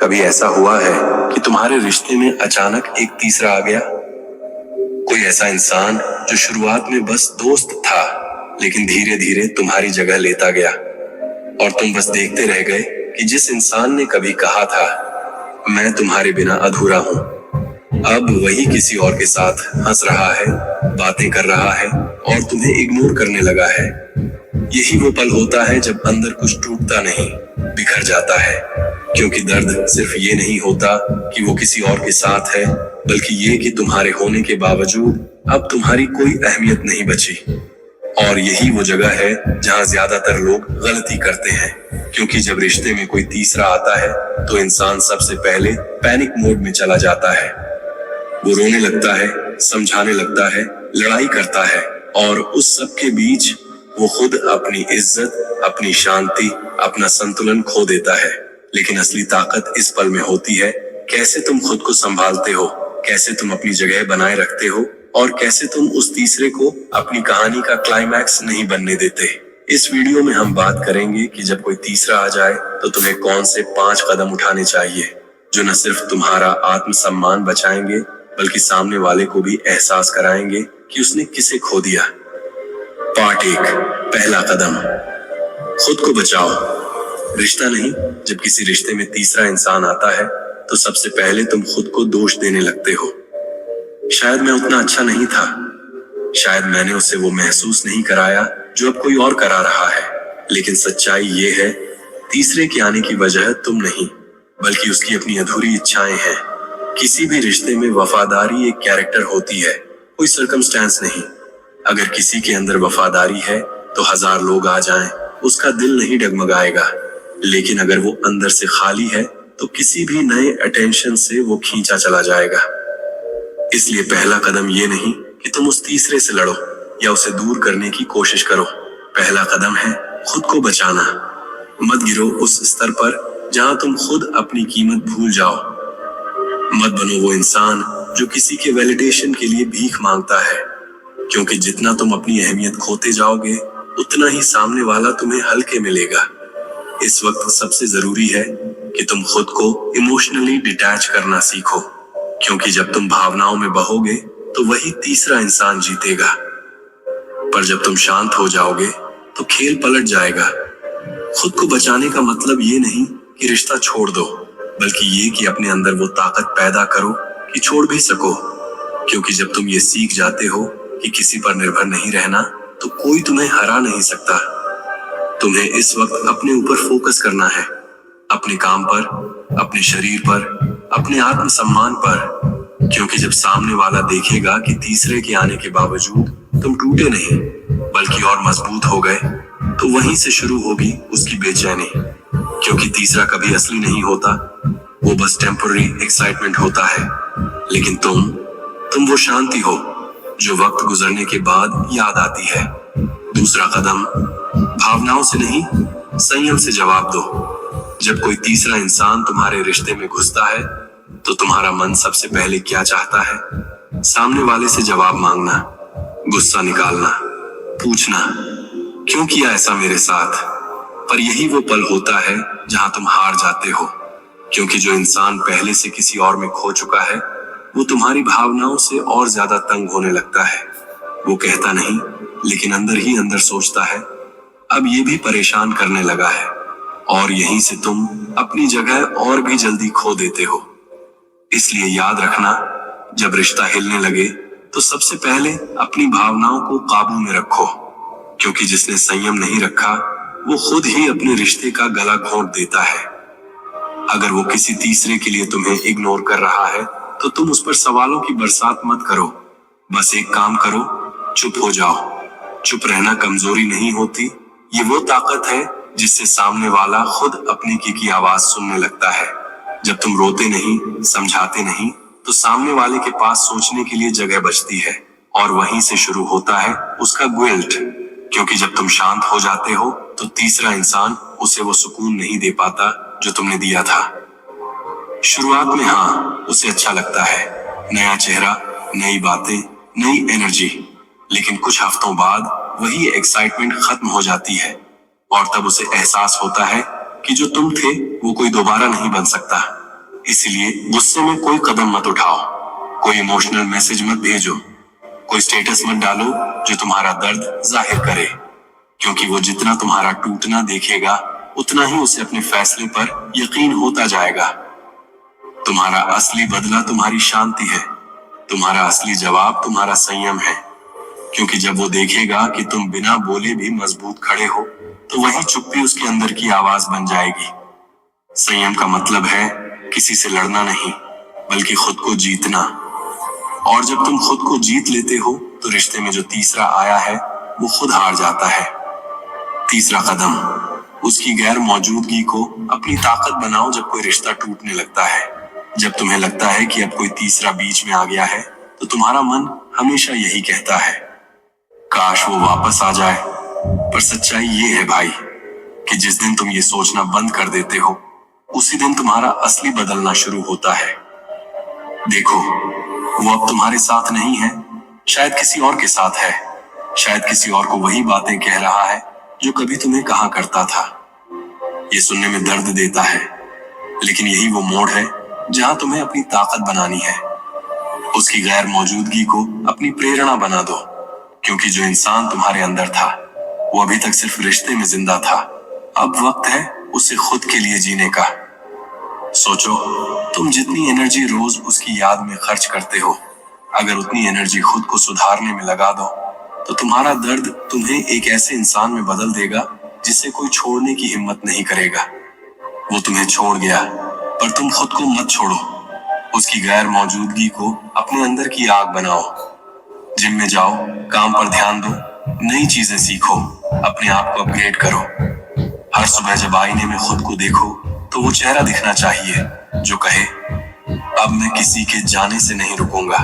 कभी ऐसा हुआ है कि तुम्हारे रिश्ते में अचानक एक तीसरा आ गया? कोई ऐसा इंसान जो शुरुआत में बस दोस्त था, लेकिन धीरे धीरे तुम्हारी जगह लेता गया और तुम बस देखते रह गए कि जिस इंसान ने कभी कहा था मैं तुम्हारे बिना अधूरा हूं, अब वही किसी और के साथ हंस रहा है, बातें कर रहा है और तुम्हें इग्नोर करने लगा है। यही वो पल होता है जब अंदर कुछ टूटता नहीं, बिखर जाता है। क्योंकि दर्द सिर्फ ये नहीं होता कि वो किसी और के साथ है, बल्कि ये कि तुम्हारे होने के बावजूद अब तुम्हारी कोई अहमियत नहीं बची। और यही वो जगह है जहां ज्यादातर लोग गलती करते हैं, क्योंकि जब रिश्ते में कोई तीसरा आता है तो इंसान सबसे पहले पैनिक मोड में चला जाता है। वो रोने लगता है, समझाने लगता है, लड़ाई करता है और उस सब के बीच वो खुद अपनी इज्जत, अपनी शांति, अपना संतुलन खो देता है। लेकिन असली ताकत इस पल में होती है, कैसे तुम खुद को संभालते हो, कैसे तुम अपनी जगह बनाए रखते हो और कैसे तुम उस तीसरे को अपनी कहानी का क्लाइमैक्स नहीं बनने देते। इस वीडियो में हम बात करेंगे कि जब कोई तीसरा आ जाए तो तुम्हें कौन से 5 कदम उठाने चाहिए, जो न सिर्फ तुम्हारा आत्मसम्मान बचाएंगे बल्कि सामने वाले को भी एहसास कराएंगे कि उसने किसे खो दिया। पार्ट 1, पहला कदम, खुद को बचाओ। रिश्ता नहीं, जब किसी रिश्ते में तीसरा इंसान आता है तो सबसे पहले तुम खुद को दोष देने लगते हो। शायद मैं उतना अच्छा नहीं था, शायद मैंने उसे वो महसूस नहीं कराया जो अब कोई और करा रहा है। लेकिन सच्चाई ये है, तीसरे के आने की वजह तुम नहीं, बल्कि उसकी अपनी अधूरी इच्छाएं हैं। किसी भी रिश्ते में वफादारी एक कैरेक्टर होती है, कोई सर्कमस्टेंस नहीं। अगर किसी के अंदर वफादारी है तो 1000 लोग आ जाएं, उसका दिल नहीं डगमगाएगा। लेकिन अगर वो अंदर से खाली है तो किसी भी नए अटेंशन से वो खींचा चला जाएगा। इसलिए पहला कदम ये नहीं कि तुम उस तीसरे से लड़ो या उसे दूर करने की कोशिश करो। पहला कदम है खुद को बचाना। मत गिरो उस स्तर पर जहां तुम खुद अपनी कीमत भूल जाओ। मत बनो वो इंसान जो किसी के वैलिडेशन के लिए भीख मांगता है, क्योंकि जितना तुम अपनी अहमियत खोते जाओगे उतना ही सामने वाला तुम्हें हल्के मिलेगा। इस वक्त सबसे जरूरी है कि तुम खुद को इमोशनली डिटैच करना सीखो, क्योंकि जब तुम भावनाओं में बहोगे तो वही तीसरा इंसान जीतेगा। पर जब तुम शांत हो जाओगे तो खेल पलट जाएगा। खुद को बचाने का मतलब ये नहीं कि रिश्ता छोड़ दो, बल्कि ये कि अपने अंदर वो ताकत पैदा करो कि छोड़ भी सको। क्योंकि जब तुम ये सीख जाते हो कि किसी पर निर्भर नहीं रहना, तो कोई तुम्हें हरा नहीं सकता। तुम्हें इस वक्त अपने ऊपर फोकस करना है, अपने काम पर, अपने शरीर पर, अपने आत्मसम्मान पर। क्योंकि जब सामने वाला देखेगा कि तीसरे के आने के बावजूद तुम टूटे नहीं बल्कि और मजबूत हो गए, तो वहीं से शुरू होगी उसकी बेचैनी। क्योंकि तीसरा कभी असली नहीं होता, वो बस टेम्पररी एक्साइटमेंट होता है। लेकिन तुम वो शांति हो जो वक्त गुजरने के बाद याद आती है। दूसरा कदम, भावनाओं से नहीं, संयम से जवाब दो। जब कोई तीसरा इंसान तुम्हारे रिश्ते में घुसता है तो तुम्हारा मन सबसे पहले क्या चाहता है? सामने वाले से जवाब मांगना, गुस्सा निकालना, पूछना क्यों किया ऐसा मेरे साथ। पर यही वो पल होता है जहां तुम हार जाते हो, क्योंकि जो इंसान पहले से किसी और में खो चुका है वो तुम्हारी भावनाओं से और ज्यादा तंग होने लगता है। वो कहता नहीं, लेकिन अंदर ही अंदर सोचता है अब ये भी परेशान करने लगा है, और यहीं से तुम अपनी जगह और भी जल्दी खो देते हो। इसलिए याद रखना, जब रिश्ता हिलने लगे तो सबसे पहले अपनी भावनाओं को काबू में रखो, क्योंकि जिसने संयम नहीं रखा वो खुद ही अपने रिश्ते का गला घोंट देता है। अगर वो किसी तीसरे के लिए तुम्हें इग्नोर कर रहा है तो तुम उस पर सवालों की बरसात मत करो। बस एक काम करो, चुप हो जाओ। चुप रहना कमजोरी नहीं होती, ये वो ताकत है जिससे सामने वाला खुद अपने की आवाज सुनने लगता है। जब तुम रोते नहीं, समझाते नहीं, तो सामने वाले के पास सोचने के लिए जगह बचती है, और वहीं से शुरू होता है उसका गिल्ट। क्योंकि जब तुम शांत हो जाते हो तो तीसरा इंसान उसे वो सुकून नहीं दे पाता जो तुमने दिया था। शुरुआत में हाँ, उसे अच्छा लगता है, नया चेहरा, नई बातें, नई एनर्जी। लेकिन कुछ हफ्तों बाद वही एक्साइटमेंट खत्म हो जाती है, और तब उसे एहसास होता है कि जो तुम थे वो कोई दोबारा नहीं बन सकता। इसलिए गुस्से में कोई कदम मत उठाओ, कोई इमोशनल मैसेज मत भेजो, कोई स्टेटस मत डालो जो तुम्हारा दर्द जाहिर करे, क्योंकि वो जितना तुम्हारा टूटना देखेगा उतना ही उसे अपने फैसले पर यकीन होता जाएगा। तुम्हारा असली बदला तुम्हारी शांति है, तुम्हारा असली जवाब तुम्हारा संयम है, क्योंकि जब वो देखेगा कि तुम बिना बोले भी मजबूत खड़े हो तो वही चुप्पी उसके अंदर की आवाज बन जाएगी। संयम का मतलब है किसी से लड़ना नहीं, बल्कि खुद को जीतना। और जब तुम खुद को जीत लेते हो तो रिश्ते में जो तीसरा आया है वो खुद हार जाता है। तीसरा कदम, उसकी गैर मौजूदगी को अपनी ताकत बनाओ। जब कोई रिश्ता टूटने लगता है, जब तुम्हें लगता है कि अब कोई तीसरा बीच में आ गया है, तो तुम्हारा मन हमेशा यही कहता है, काश वो वापस आ जाए। पर सच्चाई ये है भाई कि जिस दिन तुम ये सोचना बंद कर देते हो, उसी दिन तुम्हारा असली बदलना शुरू होता है। देखो, वो अब तुम्हारे साथ नहीं है, शायद किसी और के साथ है। शायद किसी और को वही बातें कह रहा है जो कभी तुम्हें कहा करता था। ये सुनने में दर्द देता है, लेकिन यही वो मोड़ है जहां तुम्हें अपनी ताकत बनानी है। उसकी गैर मौजूदगी को अपनी प्रेरणा बना दो, क्योंकि जो इंसान तुम्हारे अंदर था वो अभी तक सिर्फ रिश्ते में जिंदा था। अब वक्त है उसे खुद के लिए जीने का। सोचो, तुम जितनी एनर्जी रोज उसकी याद में खर्च करते हो, अगर उतनी एनर्जी खुद को सुधारने में लगा दो तो तुम्हारा दर्द तुम्हें एक ऐसे इंसान में बदल देगा जिसे कोई छोड़ने की हिम्मत नहीं करेगा। वो तुम्हें छोड़ गया, पर तुम खुद को मत छोड़ो। उसकी गैर मौजूदगी को अपने अंदर की आग बनाओ। जिम में जाओ, काम पर ध्यान दो, नई चीजें सीखो, अपने आप को अपग्रेड करो। हर सुबह जब आईने में खुद को देखो तो वो चेहरा दिखना चाहिए जो कहे, अब मैं किसी के जाने से नहीं रुकूंगा,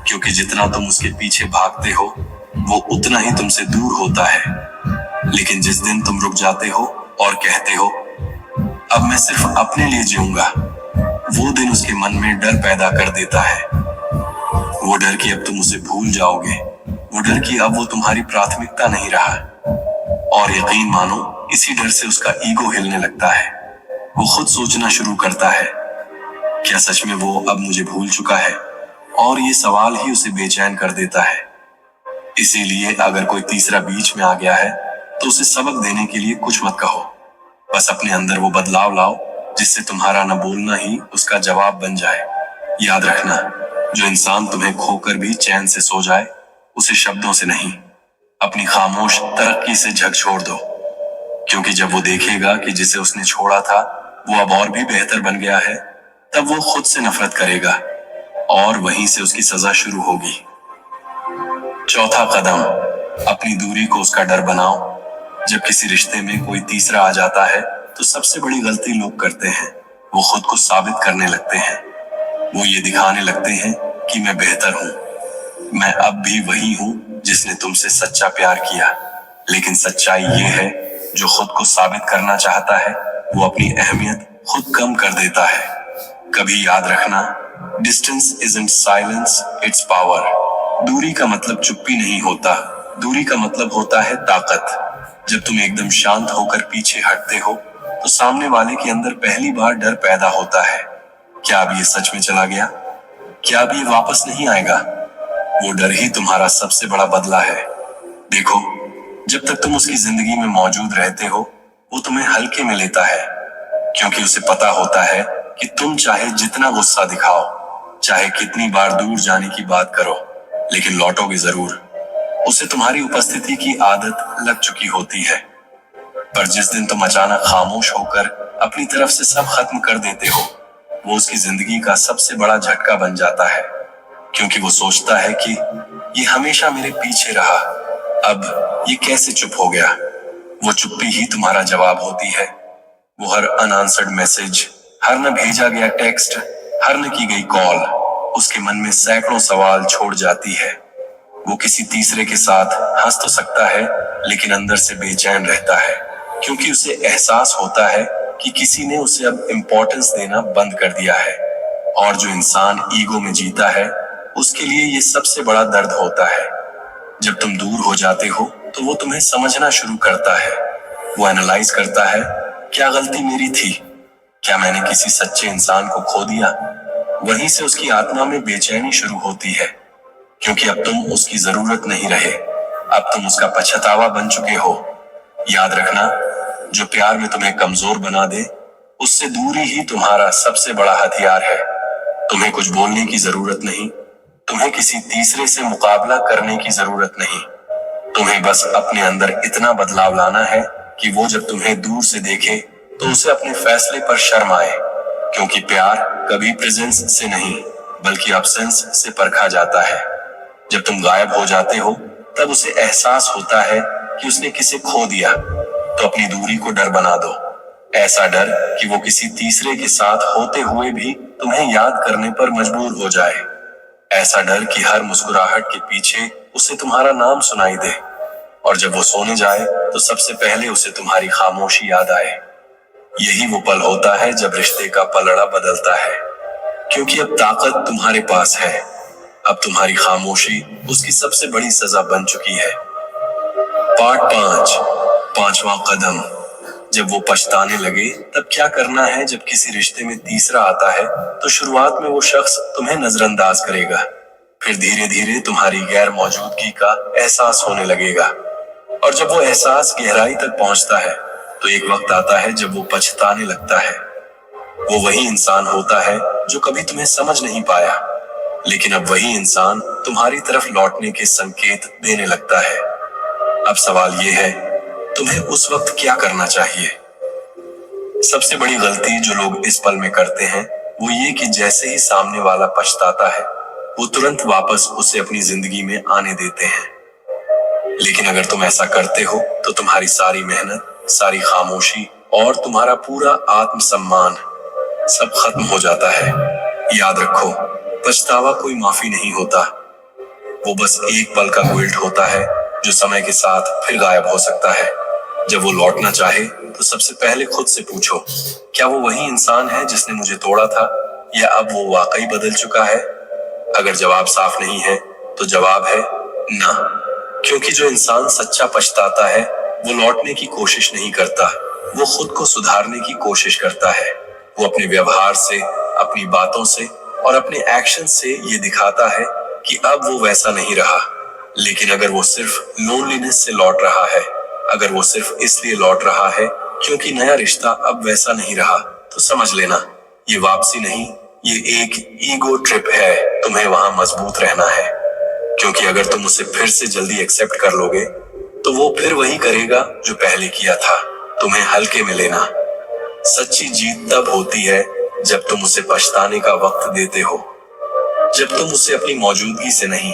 क्योंकि जितना तुम उसके पीछे भागते हो वो उतना ही तुमसे दूर होता है। लेकिन जिस दिन तुम रुक जाते हो और कहते हो, अब मैं सिर्फ अपने लिए जीऊंगा, वो दिन उसके मन में डर पैदा कर देता है। वो डर कि अब तुम उसे भूल जाओगे, वो डर कि अब वो तुम्हारी प्राथमिकता नहीं रहा। और यकीन मानो, इसी डर से उसका ईगो हिलने लगता है। वो खुद सोचना शुरू करता है, क्या सच में वो अब मुझे भूल चुका है? और ये सवाल ही उसे बेचैन कर देता है। इसीलिए अगर कोई तीसरा बीच में आ गया है तो उसे सबक देने के लिए कुछ मत कहो, बस अपने अंदर वो बदलाव लाओ जिससे तुम्हारा न बोलना ही उसका जवाब बन जाए। याद रखना, जो इंसान तुम्हें खोकर भी चैन से सो जाए, उसे शब्दों से नहीं, अपनी खामोश तरक्की से झकझोर दो। क्योंकि जब वो देखेगा कि जिसे उसने छोड़ा था वो अब और भी बेहतर बन गया है, तब वो खुद से नफरत करेगा और वहीं से उसकी सजा शुरू होगी। चौथा कदम, अपनी दूरी को उसका डर बनाओ। जब किसी रिश्ते में कोई तीसरा आ जाता है तो सबसे बड़ी गलती लोग करते हैं, वो खुद को साबित करने लगते हैं। वो ये दिखाने लगते हैं कि मैं बेहतर हूं, मैं अब भी वही हूं जिसने तुमसे सच्चा प्यार किया। लेकिन सच्चाई ये है, जो खुद को साबित करना चाहता है वो अपनी अहमियत खुद कम कर देता है। कभी याद रखना, distance isn't silence, it's power. दूरी का मतलब चुप्पी नहीं होता, दूरी का मतलब होता है ताकत। जब तुम एकदम शांत होकर पीछे हटते हो तो सामने वाले के अंदर पहली बार डर पैदा होता है, क्या अब ये सच में चला गया? क्या अब ये वापस नहीं आएगा? वो डर ही तुम्हारा सबसे बड़ा बदला है। देखो, जब तक तुम उसकी जिंदगी में मौजूद रहते हो वो तुम्हें हल्के में लेता है, क्योंकि उसे पता होता है कि तुम चाहे जितना गुस्सा दिखाओ, चाहे कितनी बार दूर जाने की बात करो, लेकिन लौटोगे जरूर। उसे तुम्हारी उपस्थिति की आदत लग चुकी होती है। पर जिस दिन तुम अचानक खामोश होकर अपनी तरफ से सब खत्म कर देते हो, वो उसकी जिंदगी का सबसे बड़ा झटका बन जाता है, क्योंकि वो सोचता है कि ये हमेशा मेरे पीछे रहा, अब ये कैसे चुप हो गया? वो चुप्पी ही तुम्हारा जवाब होती है। वो हर अनआंसर्ड मैसेज, हर न भेजा गया टेक्स्ट, हर न की गई कॉल उसके मन में सैकड़ों सवाल छोड़ जाती है। वो किसी तीसरे के साथ हंस तो सकता है, लेकिन अंदर से बेचैन रहता है, क्योंकि उसे एहसास होता है कि किसी ने उसे अब इम्पोर्टेंस देना बंद कर दिया है। और जो इंसान ईगो में जीता है उसके लिए ये सबसे बड़ा दर्द होता है। जब तुम दूर हो जाते हो तो वो तुम्हें समझना शुरू करता है। वो एनालाइज करता है, क्या गलती मेरी थी? क्या मैंने किसी सच्चे इंसान को खो दिया? वहीं से उसकी आत्मा में बेचैनी शुरू होती है, क्योंकि अब तुम उसकी जरूरत नहीं रहे। अब तुम उसका पछतावा बन चुके हो। याद रखना, जो प्यार में तुम्हें कमजोर बना दे, उससे दूरी ही तुम्हारा सबसे बड़ा हथियार है। तुम्हें कुछ बोलने की जरूरत नहीं, तुम्हें किसी तीसरे से मुकाबला करने की जरूरत नहीं। तुम्हें बस अपने अंदर इतना बदलाव लाना है कि वो जब तुम्हें दूर से देखे तो उसे अपने फैसले पर शर्म आए, क्योंकि प्यार कभी प्रेजेंस से नहीं बल्कि अब्सेंस से परखा जाता है। जब तुम गायब हो जाते हो तब उसे एहसास होता है कि उसने किसे खो दिया। तो अपनी दूरी को डर बना दो, ऐसा डर कि वो किसी तीसरे के साथ होते हुए भी तुम्हें याद करने पर मजबूर हो जाए। ऐसा डर कि हर मुस्कुराहट के पीछे उसे तुम्हारा नाम सुनाई दे, और जब वो सोने जाए तो सबसे पहले उसे तुम्हारी खामोशी याद आए। यही वो पल होता है जब रिश्ते का पलड़ा बदलता है, क्योंकि अब ताकत तुम्हारे पास है। अब तुम्हारी खामोशी उसकी सबसे बड़ी सजा बन चुकी है। पार्ट 5, पांचवा कदम। जब वो पछताने लगे तब क्या करना है? जब किसी रिश्ते में तीसरा आता है तो शुरुआत में वो शख्स तुम्हें नजरअंदाज करेगा, फिर धीरे धीरे तुम्हारी गैर मौजूदगी का एहसास होने लगेगा, और जब वो एहसास गहराई तक पहुंचता है तो एक वक्त आता है जब वो पछताने लगता है। वो वही इंसान होता है जो कभी तुम्हें समझ नहीं पाया, लेकिन अब वही इंसान तुम्हारी तरफ लौटने के संकेत देने लगता है। अब सवाल ये है, तुम्हें उस वक्त क्या करना चाहिए? सबसे बड़ी गलती जो लोग इस पल में करते हैं वो ये कि जैसे ही सामने वाला पछताता है वो तुरंत वापस उसे अपनी जिंदगी में आने देते हैं। लेकिन अगर तुम ऐसा करते हो तो तुम्हारी सारी मेहनत, सारी खामोशी और तुम्हारा पूरा आत्मसम्मान सब खत्म हो जाता है। याद रखो, पछतावा कोई माफी नहीं होता, वो बस एक पल का गिल्ट होता है जो समय के साथ फिर गायब हो सकता है। जब वो लौटना चाहे तो सबसे पहले खुद से पूछो, क्या वो वही इंसान है जिसने मुझे तोड़ा था, या अब वो वाकई बदल चुका है? अगर जवाब साफ नहीं है तो जवाब है ना, क्योंकि जो इंसान सच्चा पछताता है वो लौटने की कोशिश नहीं करता, वो खुद को सुधारने की कोशिश करता है। वो अपने व्यवहार से, अपनी बातों से और अपने एक्शन से ये दिखाता है कि अब वो वैसा नहीं रहा। लेकिन अगर वो सिर्फ लोनलीनेस से लौट रहा है, अगर वो सिर्फ इसलिए लौट रहा है क्योंकि नया रिश्ता अब वैसा नहीं रहा, तो समझ लेना ये वापसी नहीं, ये एक ईगो ट्रिप है। तुम्हें वहां मजबूत रहना है, क्योंकि अगर तुम उसे फिर से जल्दी एक्सेप्ट कर लोगे तो वो फिर वही करेगा जो पहले किया था। तुम्हें हल्के में लेना। सच्ची जीत तब होती है जब तुम उसे पछताने का वक्त देते हो, जब तुम उसे अपनी मौजूदगी से नहीं,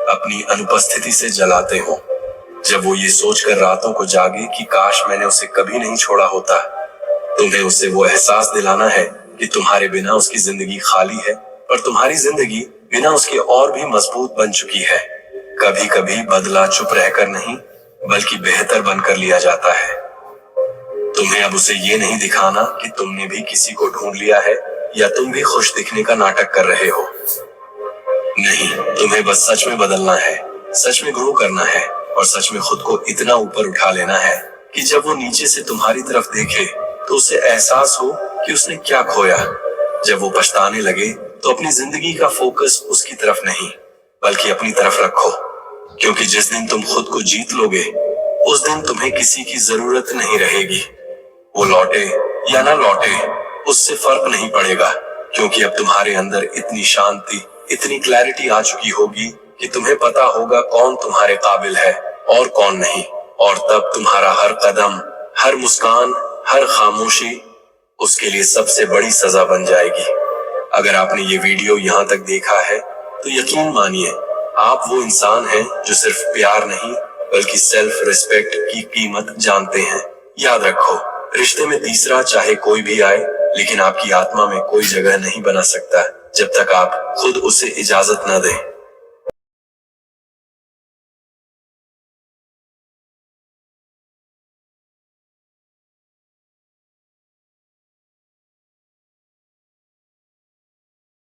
अपनी अनुपस्थिति से जलाते हो, जब वो ये सोचकर रातों को जागे कि काश मैंने उसे कभी नहीं छोड़ा होता। तुम्हें उसे वो एहसास दिलाना है कि तुम्हारे बिना उसकी जिंदगी खाली है, पर तुम्हारी जिंदगी बिना उसके और भी मजबूत बन चुकी है। कभी कभी बदला चुप रहकर नहीं बल्कि बेहतर बनकर लिया जाता है। तुम्हें अब उसे ये नहीं दिखाना कि तुमने भी किसी को ढूंढ लिया है या तुम भी खुश दिखने का नाटक कर रहे हो। नहीं, तुम्हें बस सच में बदलना है, सच में ग्रो करना है, और सच में खुद को इतना ऊपर उठा लेना है कि जब वो नीचे से तुम्हारी तरफ देखे तो उसे एहसास हो कि उसने क्या खोया। जब वो पछताने लगे तो अपनी जिंदगी का फोकस उसकी तरफ नहीं बल्कि अपनी तरफ रखो, क्योंकि जिस दिन तुम खुद को जीत लोगे उस दिन तुम्हें किसी की जरूरत नहीं रहेगी। वो लौटे या ना लौटे उससे फर्क नहीं पड़ेगा, क्योंकि अब तुम्हारे अंदर इतनी शांति, इतनी क्लैरिटी आ चुकी होगी कि तुम्हें पता होगा कौन तुम्हारे काबिल है और कौन नहीं। और तब तुम्हारा हर कदम, हर मुस्कान, हर खामोशी उसके लिए सबसे बड़ी सजा बन जाएगी। अगर आपने ये वीडियो यहाँ तक देखा है तो यकीन मानिए आप वो इंसान हैं जो सिर्फ प्यार नहीं बल्कि सेल्फ रिस्पेक्ट की कीमत जानते हैं। याद रखो, रिश्ते में तीसरा चाहे कोई भी आए, लेकिन आपकी आत्मा में कोई जगह नहीं बना सकता जब तक आप खुद उसे इजाजत न दें।